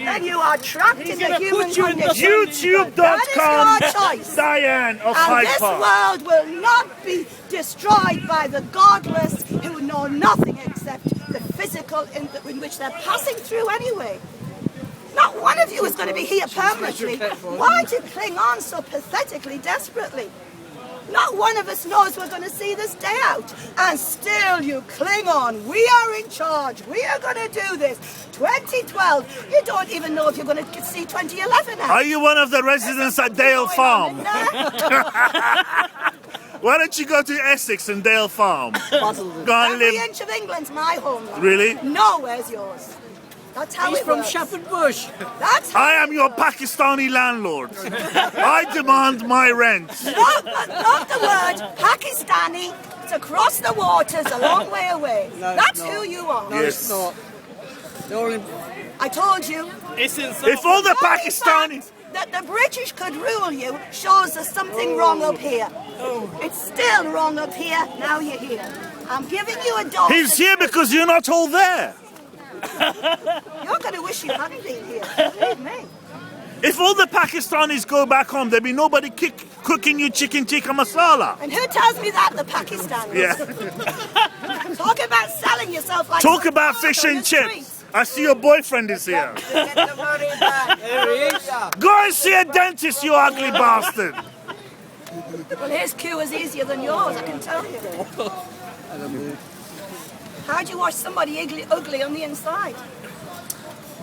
then you are trapped in the human condition. YouTube.com. That is your choice. Dian Of Hyde And this Park. world will not be destroyed by the godless who know nothing except the physical in which they're passing through anyway. Not one of you is going to be here permanently. Why do you cling on so pathetically, desperately? Not one of us knows we're going to see this day out. And still you cling on. We are in charge. We are going to do this. 2012, you don't even know if you're going to see 2011 out. Are you one of the residents at Dale Farm? Why don't you go to Essex and Dale Farm? Go and Every live. inch of England's my homeland. Really? Nowhere's yours. That's how He's it from works. Shepherd Bush. That's how I am your Pakistani landlord. I demand my rent. not the word Pakistani. It's across the waters, a long way away. No, That's it's not. who you are. No, it's not. They're all in... I told you. If all the very Pakistanis... fact that the British could rule you shows there's something wrong up here. It's still wrong up here. Now you're here. I'm giving you a dose. He's here because you're not all there. You're going to wish you hadn't been here. Believe me. If all the Pakistanis go back home, there'll be nobody cooking you chicken tikka masala. And who tells me that? The Pakistanis. Yeah. Talk about selling yourself like Talk some about dog fish on and the chips. street. I see your boyfriend is here. There he is. Go and see a dentist, you ugly bastard. Well, his queue is easier than yours, I can tell you. How do you wash somebody ugly on the inside?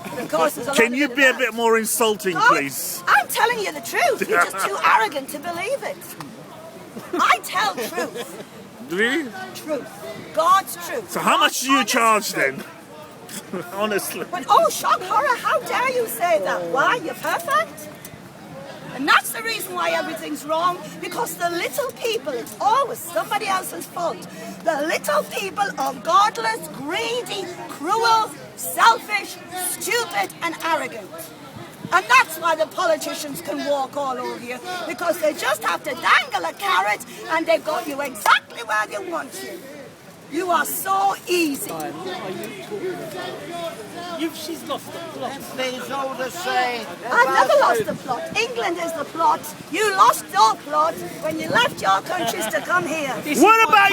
And of course, there's a lot Can of you it be a about. bit more insulting, No, please? I'm telling you the truth. You're just too arrogant to believe it. I tell truth. Really? Truth. God's truth. So how much do you Honest charge truth. then? Honestly. But oh, shock horror, how dare you say that? Why? You're perfect? And that's the reason why everything's wrong, because the little people, it's always somebody else's fault. The little people are godless, greedy, cruel, selfish, stupid and arrogant. And that's why the politicians can walk all over you, because they just have to dangle a carrot and they've got you exactly where they want you. You are so easy. She's lost the plot. Things all the same. I've never lost the plot. England is the plot. You lost your plot when you left your countries to come here. What about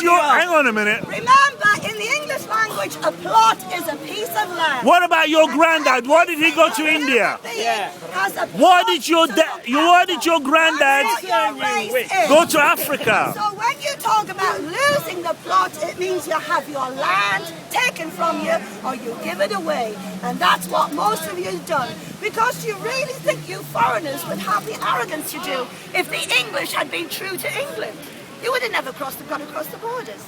your, hang on a minute. Remember, in the English language, a plot is a piece of land. What about your granddad? Why did he go to India? Why did your granddad go to Africa? So when you talk about losing the plot, it means you have your land taken from you or you give it away. And that's what most of you have done. Because you really think you foreigners would have the arrogance you do if the English had been true to England. You would have never gone across the borders.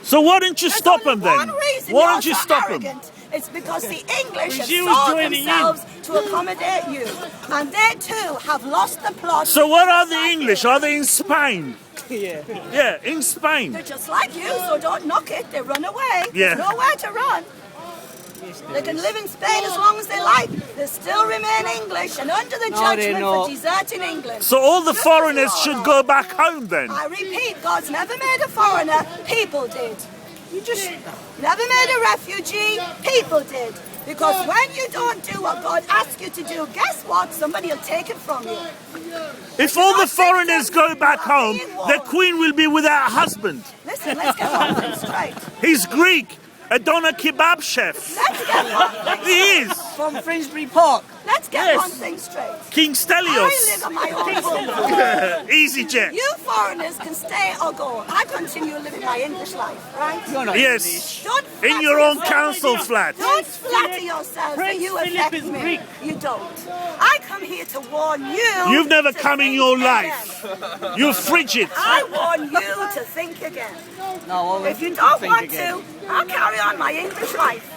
So why don't you stop There's him then? only one reason Why you're don't you so stop him? arrogant. It's because the English have you sold joining in. themselves to accommodate you. And they too have lost the plot. So what are the English? Are they in Spain? Yeah. Yeah, in Spain. They're just like you, so don't knock it. They run away. Yeah. There's nowhere to run. They can live in Spain as long as they like. They still remain English and under the judgment for deserting England. So all the Just foreigners as you should are. go back home then? I repeat, God's never made a foreigner. People did. You just never made a refugee. People did. Because when you don't do what God asks you to do, guess what? Somebody will take it from you. If all the foreigners go back home, the Queen will be without a husband. Listen, let's get one thing straight. He's Greek, a doner kebab chef. Let's get one thing He is. From Finsbury Park. Let's get Yes. one thing straight. King I Stelios. live on my own boat. EasyJet. You foreigners can stay or go. I continue living my English life, right? You're not Yes. English. Don't In your own flatter council yourself. flat. Don't flatter yourself that you Prince affect Philip is me. Greek. You don't. I come here to warn you. You've never to come in think your again. life. You're frigid. I warn you to think again. No, If you don't want to, I'll carry on my English life.